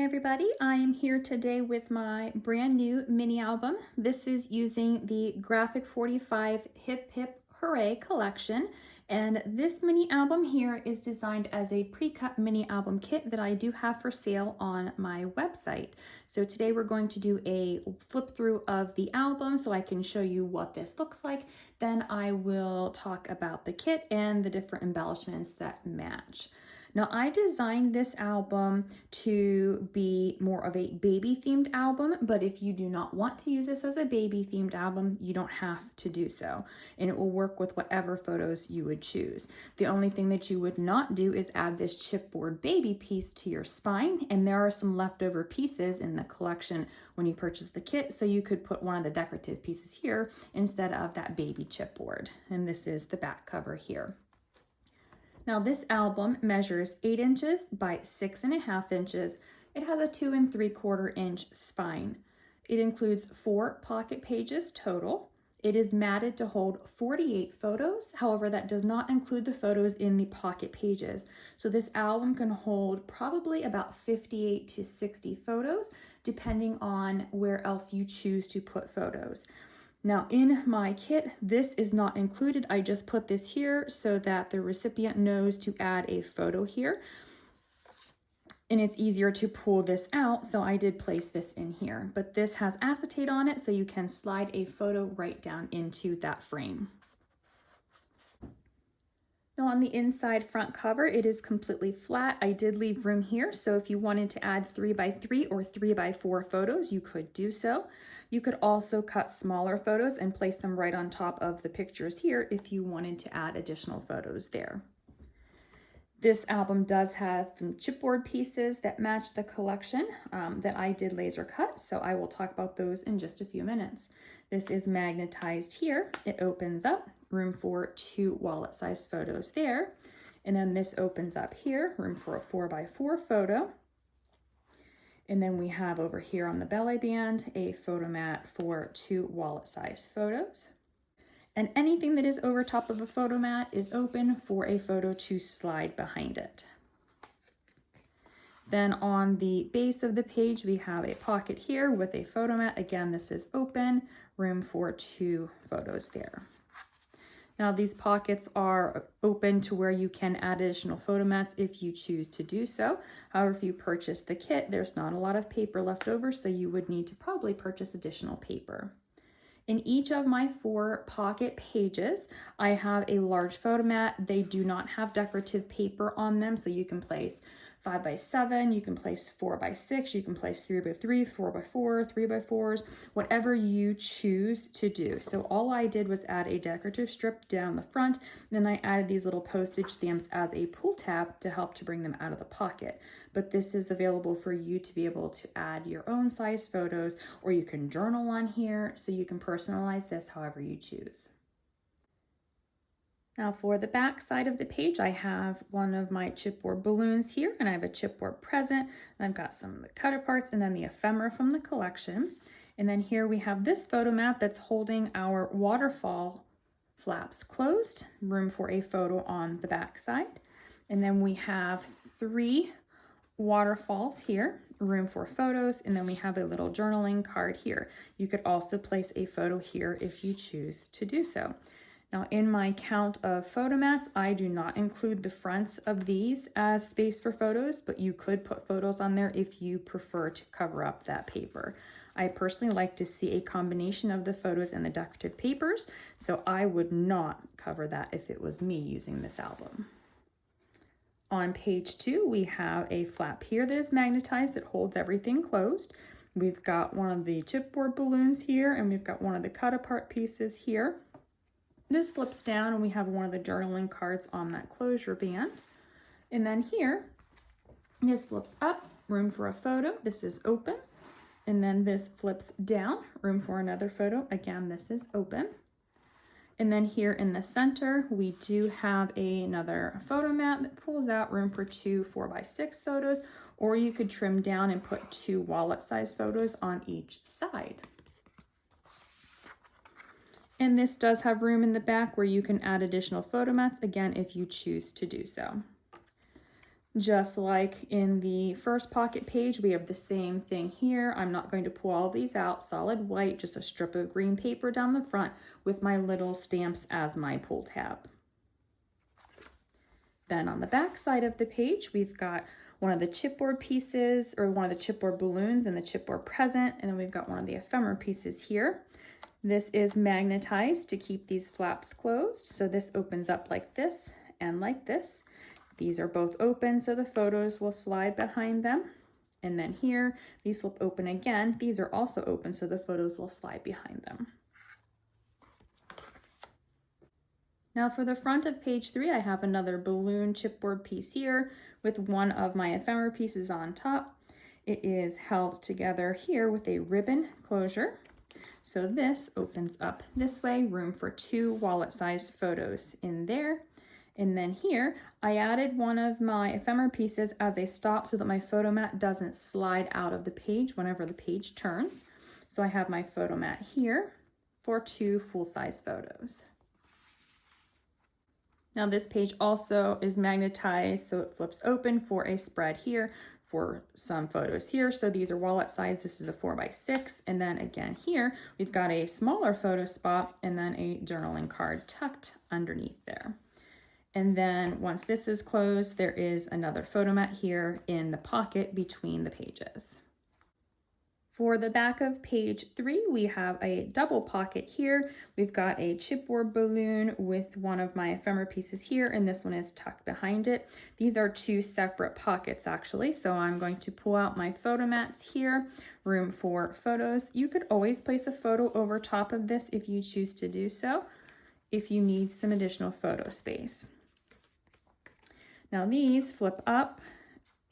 Hi everybody, I am here today with my brand new mini album. This is using the Graphic 45 Hip Hip Hooray collection, and this mini album here is designed as a pre-cut mini album kit that I do have for sale on my website. So today we're going to do a flip through of the album so I can show you what this looks like. Then I will talk about the kit and the different embellishments that match. Now, I designed this album to be more of a baby themed album, but if you do not want to use this as a baby themed album, you don't have to do so. And it will work with whatever photos you would choose. The only thing that you would not do is add this chipboard baby piece to your spine. And there are some leftover pieces in the collection when you purchase the kit, so you could put one of the decorative pieces here instead of that baby chipboard. And this is the back cover here. Now this album measures 8 inches by 6.5 inches. It has a 2 3/4 inch spine. It includes 4 pocket pages total. It is matted to hold 48 photos. However, that does not include the photos in the pocket pages. So this album can hold probably about 58 to 60 photos, depending on where else you choose to put photos. Now in my kit, this is not included. I just put this here so that the recipient knows to add a photo here. And it's easier to pull this out, so I did place this in here. But this has acetate on it, so you can slide a photo right down into that frame. Now on the inside front cover, it is completely flat. I did leave room here, so if you wanted to add 3x3 or 3x4 photos, you could do so. You could also cut smaller photos and place them right on top of the pictures here if you wanted to add additional photos there. This album does have some chipboard pieces that match the collection that I did laser cut, so I will talk about those in just a few minutes. This is magnetized here. It opens up, room for 2 wallet-sized photos there. And then this opens up here, room for a 4x4 photo. And then we have over here on the belly band a photo mat for 2 wallet-sized photos. And anything that is over top of a photo mat is open for a photo to slide behind it. Then on the base of the page, we have a pocket here with a photo mat. Again, this is open, room for 2 photos there. Now these pockets are open to where you can add additional photo mats if you choose to do so. However, if you purchase the kit, there's not a lot of paper left over, so you would need to probably purchase additional paper. In each of my 4 pocket pages, I have a large photo mat. They do not have decorative paper on them, so you can place 5x7, you can place 4x6, you can place 3x3, 4x4, 3x4s, whatever you choose to do. So all I did was add a decorative strip down the front, then I added these little postage stamps as a pull tab to help to bring them out of the pocket. But this is available for you to be able to add your own size photos, or you can journal on here, so you can personalize this however you choose. Now for the back side of the page, I have one of my chipboard balloons here, and I have a chipboard present, and I've got some of the cutter parts and then the ephemera from the collection. And then here we have this photo mat that's holding our waterfall flaps closed, room for a photo on the back side. And then we have 3 waterfalls here, room for photos, and then we have a little journaling card here. You could also place a photo here if you choose to do so. Now in my count of photo mats, I do not include the fronts of these as space for photos, but you could put photos on there if you prefer to cover up that paper. I personally like to see a combination of the photos and the decorative papers, so I would not cover that if it was me using this album. On page 2, we have a flap here that is magnetized that holds everything closed. We've got one of the chipboard balloons here, and we've got one of the cut apart pieces here. This flips down and we have one of the journaling cards on that closure band. And then here, this flips up, room for a photo. This is open. And then this flips down, room for another photo. Again, this is open. And then here in the center, we do have another photo mat that pulls out, room for 2 4x6 photos, or you could trim down and put 2 wallet-sized photos on each side. And this does have room in the back where you can add additional photo mats, again, if you choose to do so. Just like in the first pocket page, we have the same thing here. I'm not going to pull all these out, solid white, just a strip of green paper down the front with my little stamps as my pull tab. Then on the back side of the page, we've got one of the chipboard pieces, or one of the chipboard balloons and the chipboard present, and then we've got one of the ephemera pieces here. This is magnetized to keep these flaps closed, so this opens up like this and like this. These are both open, so the photos will slide behind them. And then here, these flip open again. These are also open, so the photos will slide behind them. Now for the front of page 3, I have another balloon chipboard piece here with one of my ephemera pieces on top. It is held together here with a ribbon closure. So this opens up this way, room for 2 wallet-sized photos in there. And then here, I added one of my ephemera pieces as a stop so that my photo mat doesn't slide out of the page whenever the page turns. So I have my photo mat here for 2 full-size photos. Now this page also is magnetized, so it flips open for a spread here for some photos here. So these are wallet size. This is a 4x6. And then again here, we've got a smaller photo spot and then a journaling card tucked underneath there. And then once this is closed, there is another photo mat here in the pocket between the pages. For the back of page 3, we have a double pocket here. We've got a chipboard balloon with one of my ephemera pieces here, and this one is tucked behind it. These are 2 separate pockets actually, so I'm going to pull out my photo mats here, room for photos. You could always place a photo over top of this if you choose to do so, if you need some additional photo space. Now these flip up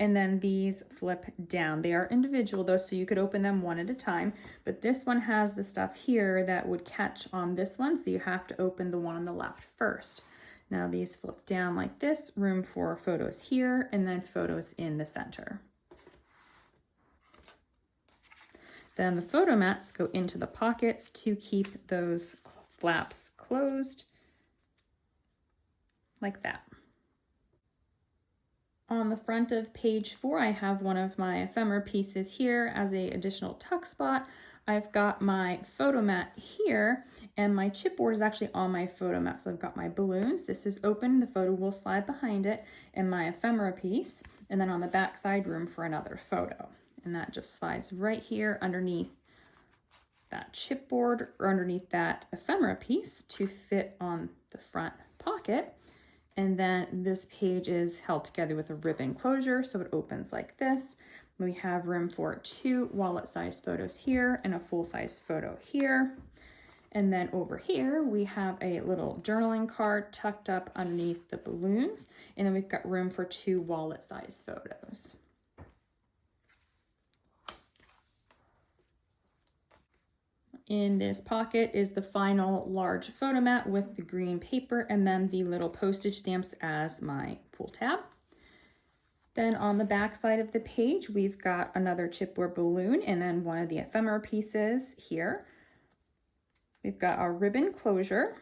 and then these flip down. They are individual though, so you could open them one at a time, but this one has the stuff here that would catch on this one, so you have to open the one on the left first. Now these flip down like this, room for photos here, and then photos in the center. Then the photo mats go into the pockets to keep those flaps closed, like that. On the front of page 4, I have one of my ephemera pieces here as an additional tuck spot. I've got my photo mat here, and my chipboard is actually on my photo mat. So I've got my balloons. This is open. The photo will slide behind it, and my ephemera piece. And then on the back side, room for another photo. And that just slides right here underneath that chipboard or underneath that ephemera piece to fit on the front pocket. And then this page is held together with a ribbon closure, so it opens like this. We have room for 2 wallet-sized photos here and a full-size photo here. And then over here, we have a little journaling card tucked up underneath the balloons. And then we've got room for 2 wallet-sized photos. In this pocket is the final large photo mat with the green paper and then the little postage stamps as my pull tab. Then on the back side of the page, we've got another chipboard balloon and then one of the ephemera pieces here. We've got our ribbon closure.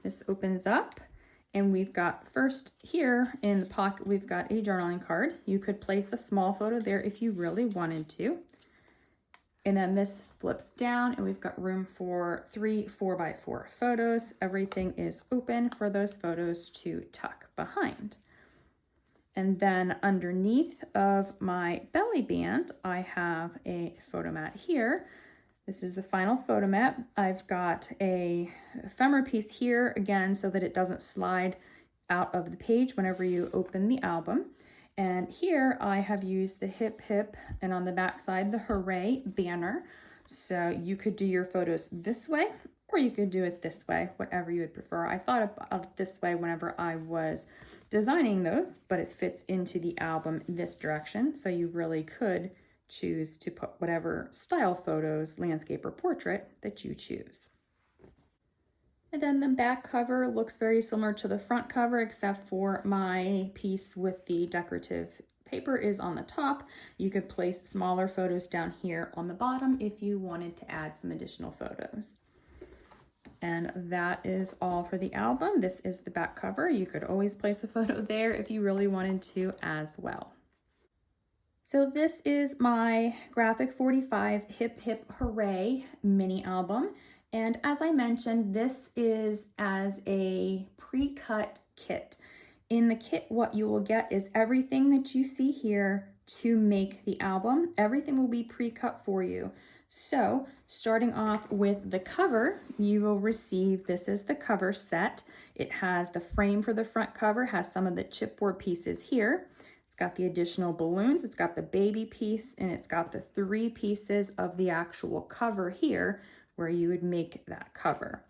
This opens up and we've got first here in the pocket, we've got a journaling card. You could place a small photo there if you really wanted to. And then this flips down and we've got room for 3 4x4 photos. Everything is open for those photos to tuck behind. And then underneath of my belly band, I have a photo mat here. This is the final photo mat. I've got a ephemera piece here again so that it doesn't slide out of the page whenever you open the album. And here I have used the hip hip and on the back side the Hooray banner. So you could do your photos this way or you could do it this way, whatever you would prefer. I thought about it this way whenever I was designing those, but it fits into the album this direction. So you really could choose to put whatever style photos, landscape or portrait that you choose. And then the back cover looks very similar to the front cover, except for my piece with the decorative paper is on the top. You could place smaller photos down here on the bottom if you wanted to add some additional photos. And that is all for the album. This is the back cover. You could always place a photo there if you really wanted to as well. So this is my Graphic 45 Hip Hip Hooray mini album. And as I mentioned, this is as a pre-cut kit. In the kit, what you will get is everything that you see here to make the album. Everything will be pre-cut for you. So starting off with the cover, you will receive, this is the cover set. It has the frame for the front cover, has some of the chipboard pieces here. It's got the additional balloons, it's got the baby piece, and it's got the 3 pieces of the actual cover here where you would make that cover.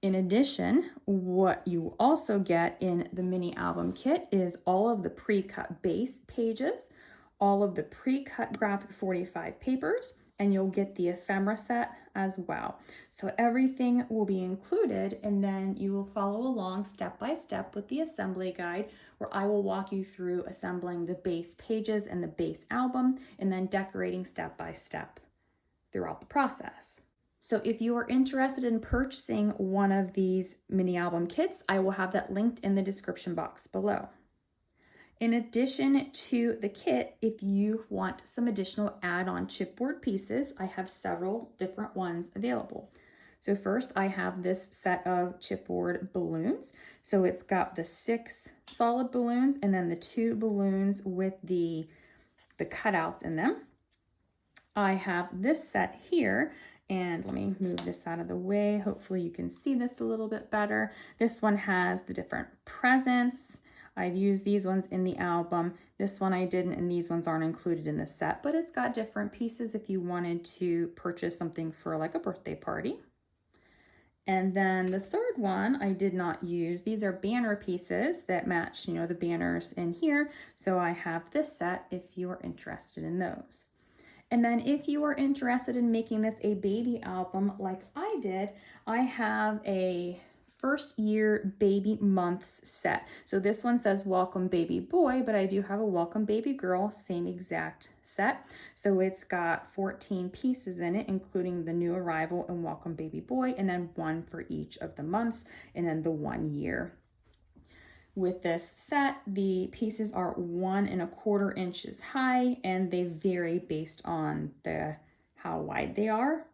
In addition, what you also get in the mini album kit is all of the pre-cut base pages, all of the pre-cut Graphic 45 papers, and you'll get the ephemera set as well. So everything will be included, and then you will follow along step by step with the assembly guide, where I will walk you through assembling the base pages and the base album, and then decorating step by step throughout the process. So if you are interested in purchasing one of these mini album kits, I will have that linked in the description box below. In addition to the kit, if you want some additional add-on chipboard pieces, I have several different ones available. So first I have this set of chipboard balloons. So it's got the 6 solid balloons and then the 2 balloons with the cutouts in them. I have this set here, and let me move this out of the way. Hopefully you can see this a little bit better. This one has the different presents. I've used these ones in the album. This one I didn't, and these ones aren't included in the set, but it's got different pieces if you wanted to purchase something for like a birthday party. And then the third one I did not use. These are banner pieces that match, you know, the banners in here. So I have this set if you are interested in those. And then if you are interested in making this a baby album like I did, I have a first year baby months set. So this one says welcome baby boy, but I do have a welcome baby girl, same exact set. So it's got 14 pieces in it, including the new arrival and welcome baby boy, and then 1 for each of the months, and then the 1 year. With this set, the pieces are 1 1/4 inches high, and they vary based on how wide they are.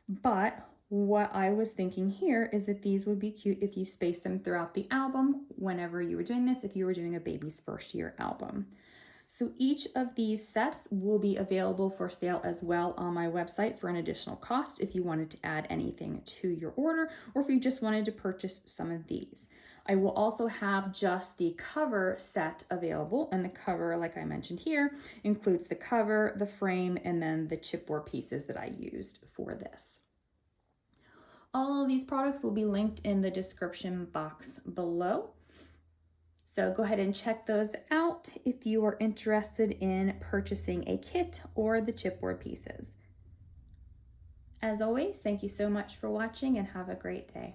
But what I was thinking here is that these would be cute if you space them throughout the album whenever you were doing this, if you were doing a baby's first year album. So each of these sets will be available for sale as well on my website for an additional cost if you wanted to add anything to your order, or if you just wanted to purchase some of these. I will also have just the cover set available, and the cover, like I mentioned here, includes the cover, the frame, and then the chipboard pieces that I used for this. All of these products will be linked in the description box below. So go ahead and check those out if you are interested in purchasing a kit or the chipboard pieces. As always, thank you so much for watching and have a great day.